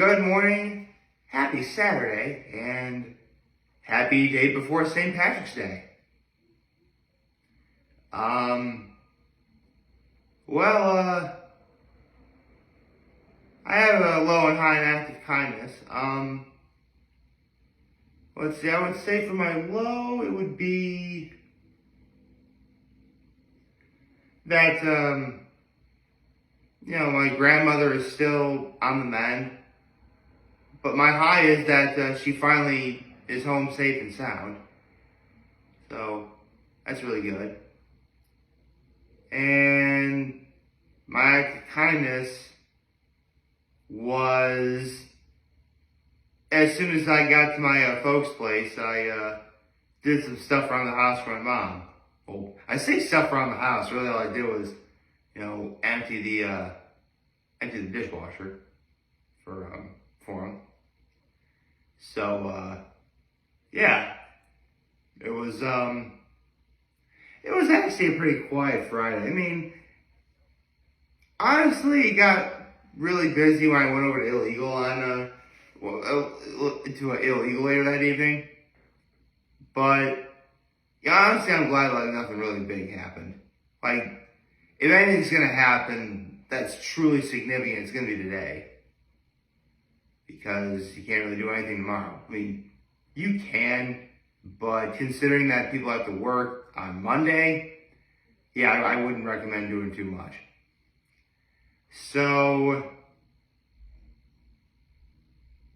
Good morning, happy Saturday, and happy day before St. Patrick's Day. Well, I have a low and high and active kindness. Let's see, I would say for my low, it would be that, my grandmother is still on the mend. But my high is that she finally is home safe and sound. So, that's really good. And my act of kindness was, as soon as I got to my folks' place, I did some stuff around the house for my mom. Well, I say stuff around the house. Really, all I did was, empty the dishwasher for them. So, yeah, it was actually a pretty quiet Friday. I mean, honestly, it got really busy when I went over to Illegal into an illegal later that evening. But, honestly, I'm glad nothing really big happened. If anything's gonna happen that's truly significant, it's gonna be today. Because you can't really do anything tomorrow. I mean, you can, but considering that people have to work on Monday, yeah, I wouldn't recommend doing too much. So,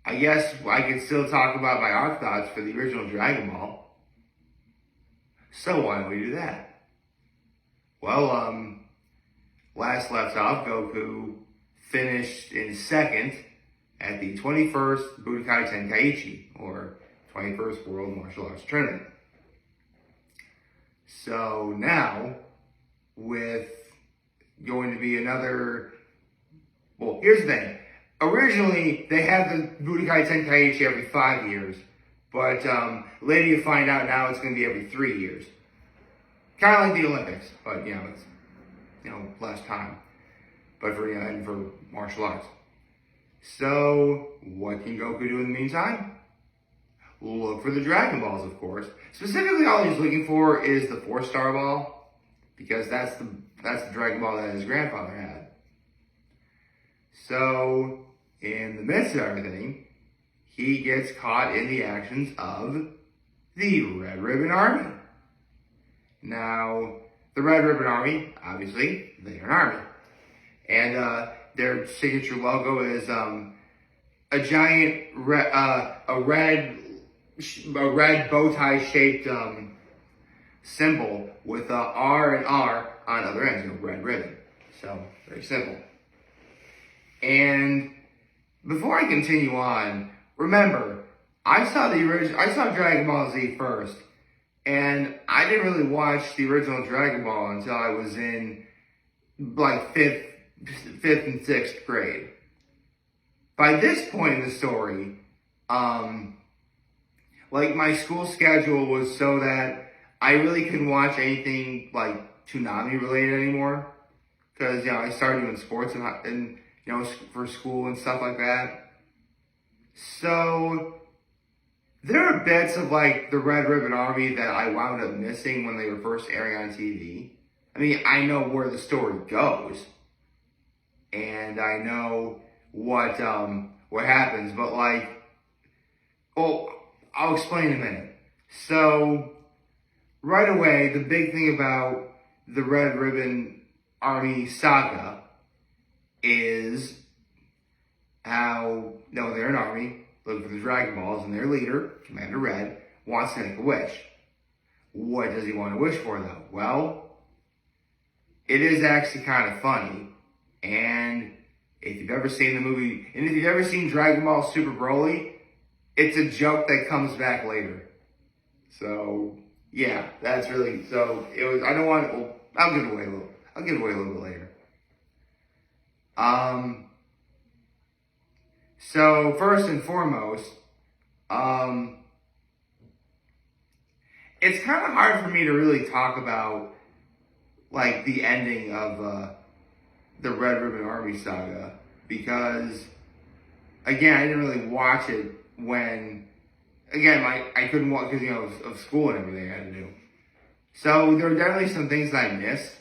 I guess I can still talk about my art thoughts for the original Dragon Ball. So why don't we do that? Well, last left off, Goku finished in second at the 21st Budokai Tenkaichi, or 21st World Martial Arts Tournament. So now, with going to be another, well, here's the thing. Originally, they had the Budokai Tenkaichi every 5 years, but later you find out now it's going to be every 3 years. Kind of like the Olympics, but, it's, less time. But for martial arts. So, what can Goku do in the meantime? Look for the Dragon Balls, of course. Specifically, all he's looking for is the 4-star ball, because that's the Dragon Ball that his grandfather had. So, in the midst of everything, he gets caught in the actions of the Red Ribbon Army. Now, the Red Ribbon Army, obviously, they're an army. And their signature logo is a giant a red bow tie shaped symbol with R and R on other ends, red ribbon. So very simple. And before I continue on, remember I saw Dragon Ball Z first, and I didn't really watch the original Dragon Ball until I was in fifth and sixth grade. By this point in the story, my school schedule was so that I really couldn't watch anything Toonami related anymore. Because, I started doing sports and for school and stuff like that. So, there are bits of the Red Ribbon Army that I wound up missing when they were first airing on TV. I mean, I know where the story goes. And I know what happens, but I'll explain in a minute. So, right away, the big thing about the Red Ribbon Army Saga is how, they're an army looking for the Dragon Balls, and their leader, Commander Red, wants to make a wish. What does he want to wish for, though? Well, it is actually kind of funny. And if you've ever seen the movie, and if you've ever seen Dragon Ball Super Broly, it's a joke that comes back later. So, yeah, that's really, so it was, I'll give it away a little bit later. So first and foremost, it's kind of hard for me to really talk about, the ending of, the Red Ribbon Army Saga, because again, I didn't really watch it when, again, I couldn't watch because, of school and everything I had to do. So there were definitely some things that I missed,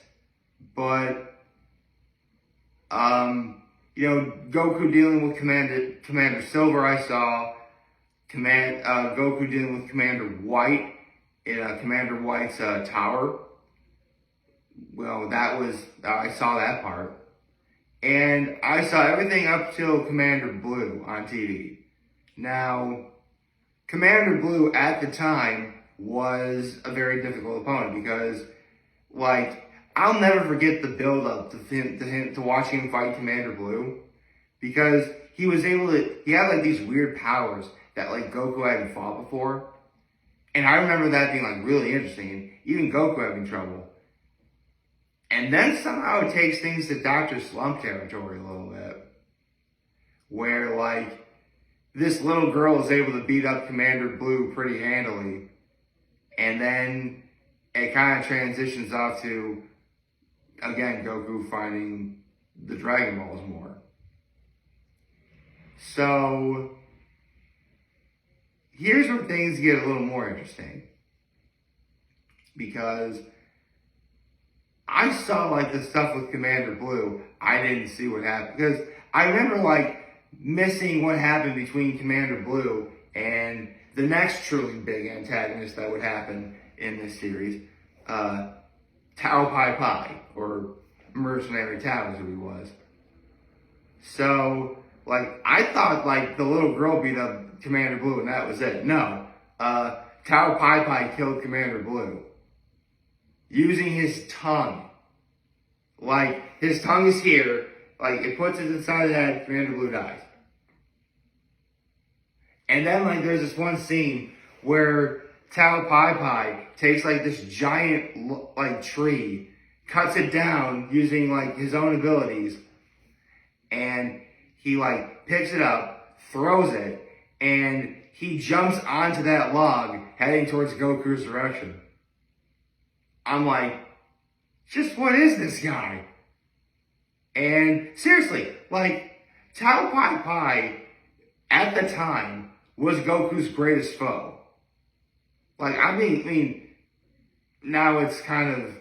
but, Goku dealing with Commander Silver, I saw. Goku dealing with Commander White in Commander White's tower. Well, I saw that part. And I saw everything up till Commander Blue on TV. Now, Commander Blue at the time was a very difficult opponent because, I'll never forget the build-up to watching him fight Commander Blue, because he had these weird powers that Goku hadn't fought before. And I remember that being really interesting, even Goku having trouble. And then somehow it takes things to Dr. Slump territory a little bit, where this little girl is able to beat up Commander Blue pretty handily, and then it kind of transitions off to, again, Goku finding the Dragon Balls more. So, here's where things get a little more interesting. Because I saw, the stuff with Commander Blue, I didn't see what happened. Because I remember, missing what happened between Commander Blue and the next truly big antagonist that would happen in this series, Tao Pai Pai, or Mercenary Tao is who he was. So, I thought, the little girl beat up Commander Blue and that was it. No. Tao Pai Pai killed Commander Blue. Using his tongue. His tongue is here. It puts it inside the head, Commander Blue dies. And then, there's this one scene where Tao Pai Pai takes, this giant, tree, cuts it down using, his own abilities, and he, picks it up, throws it, and he jumps onto that log, heading towards Goku's direction. I'm just what is this guy? And, seriously, Tao Pai Pai, at the time, was Goku's greatest foe. I mean, now it's kind of,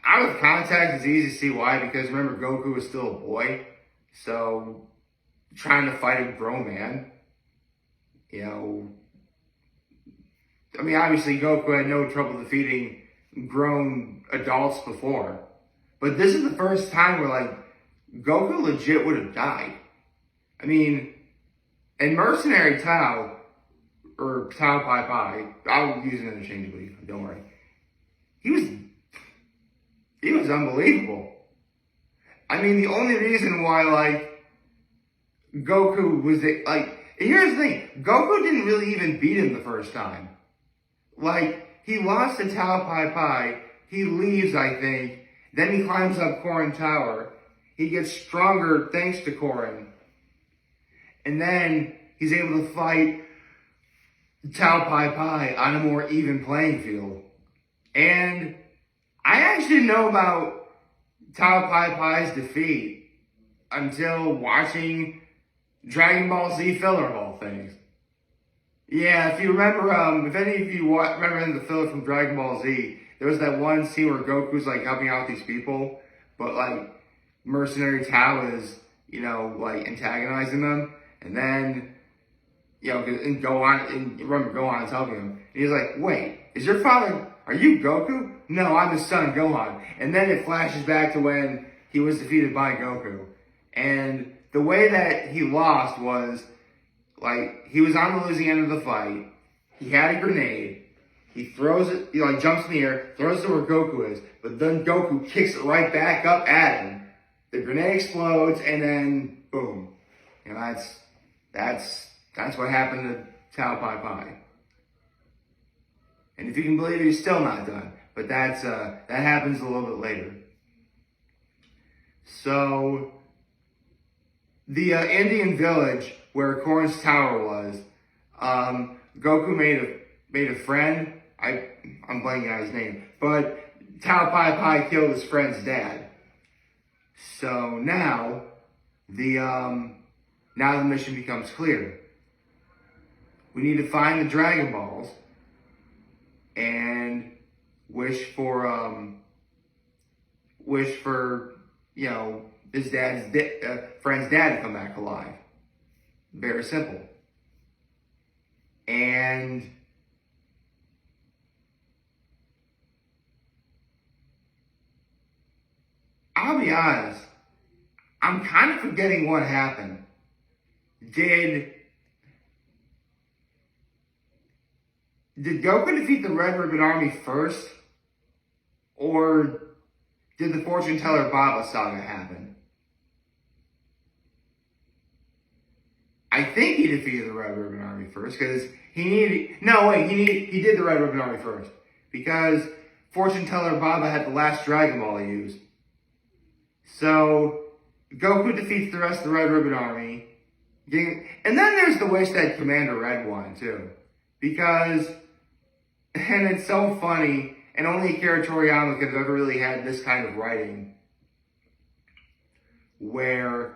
out of context, it's easy to see why, because remember, Goku was still a boy, so trying to fight a grown man, obviously Goku had no trouble defeating grown adults before, but this is the first time where, Goku legit would have died. And Mercenary Tao, or Tao Pai Pai, I'll use it interchangeably, don't worry. He was unbelievable. The only reason why, Goku was, here's the thing, Goku didn't really even beat him the first time. He lost to Tao Pai Pai, he leaves, I think, then he climbs up Korin Tower, he gets stronger thanks to Korin, and then he's able to fight Tao Pai Pai on a more even playing field. And I actually didn't know about Tao Pai Pai's defeat until watching Dragon Ball Z filler of all things. Yeah, if you remember, if any of you remember the filler from Dragon Ball Z, there was that one scene where Goku's helping out these people, but Mercenary Tao is, antagonizing them, and then, and Gohan is helping him. And he's wait, is your father, are you Goku? No, I'm his son, Gohan. And then it flashes back to when he was defeated by Goku. And the way that he lost was, he was on the losing end of the fight, he had a grenade, he throws it, he jumps in the air, throws it where Goku is, but then Goku kicks it right back up at him. The grenade explodes, and then, boom. That's what happened to Tao Pai Pai. And if you can believe it, he's still not done. But that happens a little bit later. So, the Indian village where Korin's tower was, Goku made a friend. I'm blanking on his name. But Tao Pai Pai killed his friend's dad. So now the mission becomes clear. We need to find the Dragon Balls and wish for his friend's dad to come back alive. Very simple. And I'll be honest, I'm kind of forgetting what happened. Did Goku defeat the Red Ribbon Army first? Or did the Fortune Teller Baba saga happen? I think he defeated the Red Ribbon Army first because he did the Red Ribbon Army first because Fortune Teller Baba had the last Dragon Ball he used. So Goku defeats the rest of the Red Ribbon Army. And then there's the wish that Commander Red won too. Because, and it's so funny, and only Akira Toriyama could have ever really had this kind of writing where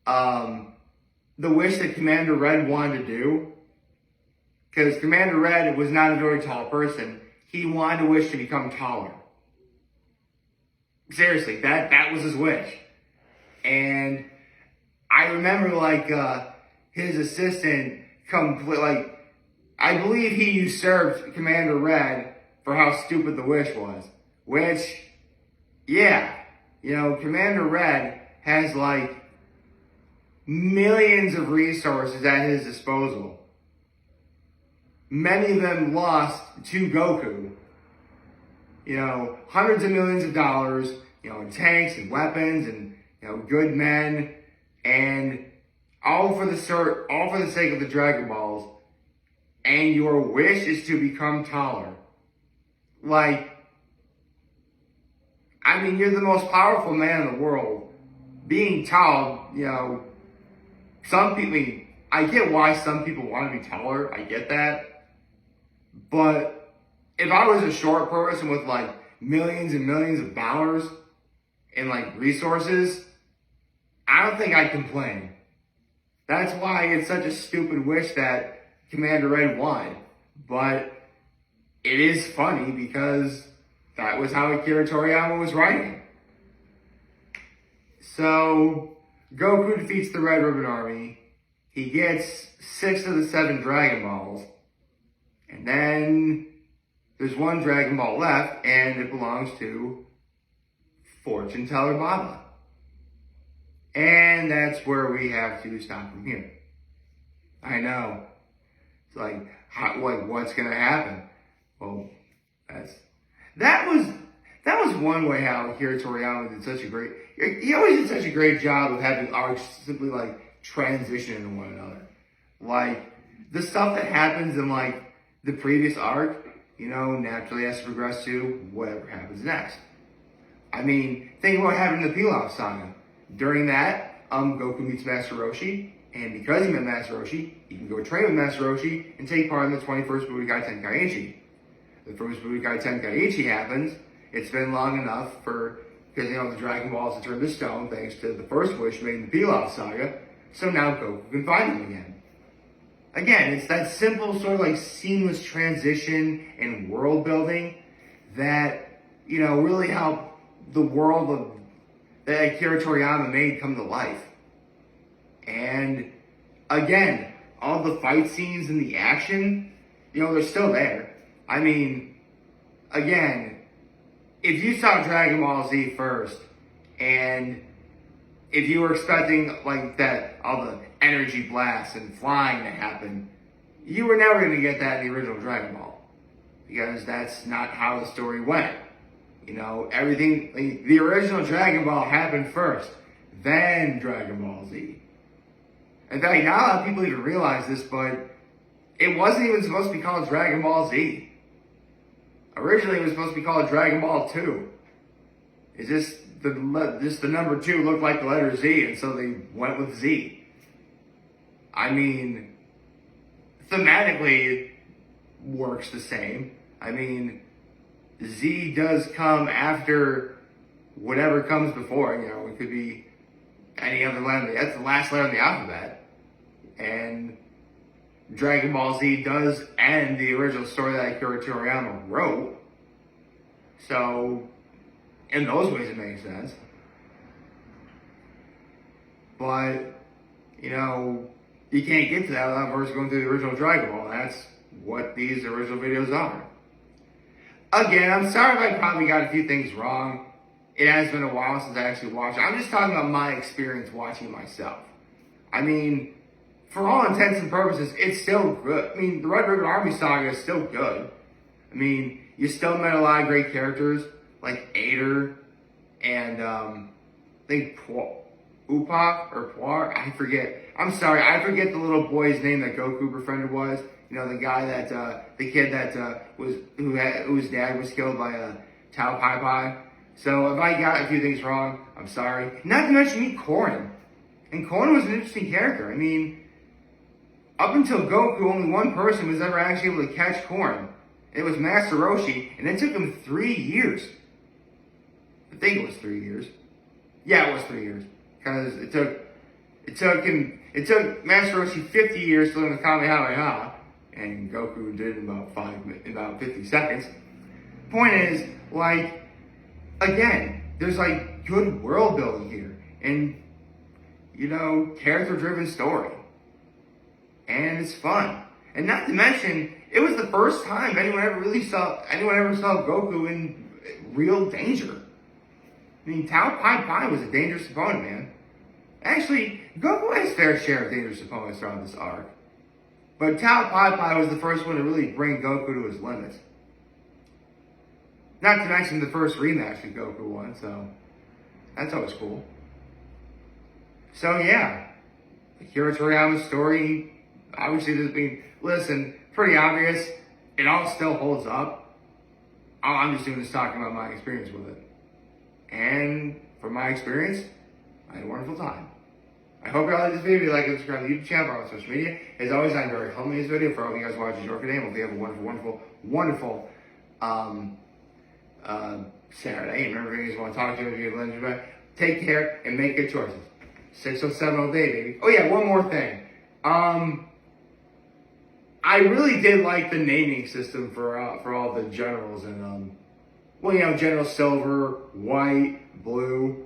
the wish that Commander Red wanted to do, because Commander Red was not a very tall person, he wanted to wish to become taller. Seriously, that was his wish. And I remember his assistant I believe he usurped Commander Red for how stupid the wish was. Which, yeah, Commander Red has millions of resources at his disposal. Many of them lost to Goku. Hundreds of millions of dollars, in tanks and weapons and, good men, and all for the sake of the Dragon Balls. And your wish is to become taller. You're the most powerful man in the world. Being tall, some people, I get why some people want to be taller. I get that. But if I was a short person with millions and millions of dollars and resources, I don't think I'd complain. That's why it's such a stupid wish that Commander Red won. But it is funny because that was how Akira Toriyama was writing. So Goku defeats the Red Ribbon Army. He gets 6 of the 7 Dragon Balls. And then there's 1 Dragon Ball left, and it belongs to Fortune Teller Baba. And that's where we have to stop from here. I know. It's what's gonna happen? Well, that was one way how Akira Toriyama did such a great. He always did such a great job of having arcs simply transition into one another. The stuff that happens in the previous arc, naturally has to progress to whatever happens next. Think about what happened in the Pilaf Saga. During that, Goku meets Master Roshi, and because he met Master Roshi, he can go train with Master Roshi and take part in the 21st Budokai Tenkaichi. The first Budokai Tenkaichi happens. It's been long enough because the Dragon Balls have turned to stone thanks to the first wish made in the Pilaf Saga, so now Goku can find them again. Again, it's that simple sort of seamless transition and world building that, really helped the world that Akira Toriyama made come to life. And again, all the fight scenes and the action, they're still there. Again, if you saw Dragon Ball Z first, and if you were expecting all the energy blasts and flying to happen, you were never going to get that in the original Dragon Ball. Because that's not how the story went. Everything, the original Dragon Ball happened first, then Dragon Ball Z. In fact, not a lot of people even realize this, but it wasn't even supposed to be called Dragon Ball Z. Originally, it was supposed to be called Dragon Ball 2. It's just the number 2 looked like the letter Z, and so they went with Z. Thematically, it works the same. Z does come after whatever comes before. It could be any other letter. That's the last letter of the alphabet. And Dragon Ball Z does end the original story that Akira Toriyama wrote. So, in those ways, it makes sense. But, you can't get to that without first going through the original Dragon Ball. That's what these original videos are. Again, I'm sorry if I probably got a few things wrong. It has been a while since I actually watched it. I'm just talking about my experience watching it myself. I mean, for all intents and purposes, it's still good. I mean, the Red Ribbon Army Saga is still good. I mean, you still met a lot of great characters, like Ader, and I think Upa or Poir, I forget. I'm sorry, I forget the little boy's name that Goku befriended was. The guy that, the kid that whose dad was killed by a Tao Pai Pai. So if I got a few things wrong, I'm sorry. Not to mention meet Korin. And Korin was an interesting character. I mean, up until Goku, only one person was ever actually able to catch Korin. It was Master Roshi, and it took him 3 years. I think it was 3 years. Yeah, it was 3 years. Because it took Master Roshi 50 years to learn the Kamehameha, and Goku did in about 50 seconds. Point is, again, there's good world building here, and character driven story, and it's fun. And not to mention, it was the first time anyone ever saw Goku in real danger. I mean, Tao Pai Pai was a dangerous opponent, man. Actually, Goku has fair share of dangerous opponents throughout this arc. But Tao Pai Pai was the first one to really bring Goku to his limits. Not to mention the first rematch that Goku won, so that's always cool. So yeah, Akira Toriyama's story, obviously pretty obvious. It all still holds up. I'm just doing this talking about my experience with it. And from my experience, I had a wonderful time. I hope you all like this video. If you like it, subscribe to the YouTube channel, follow on social media. As always, I'm very humble in this video. For all of you guys watching York today, I hope you have a wonderful Saturday. And remember, if you guys want to talk to me, if you have a take care and make good choices. 607 all day, baby. Oh yeah, one more thing. I really did like the naming system for all the generals and General Silver, White, Blue.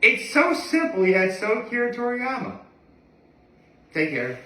It's so simple, yet so Akira Toriyama. Take care.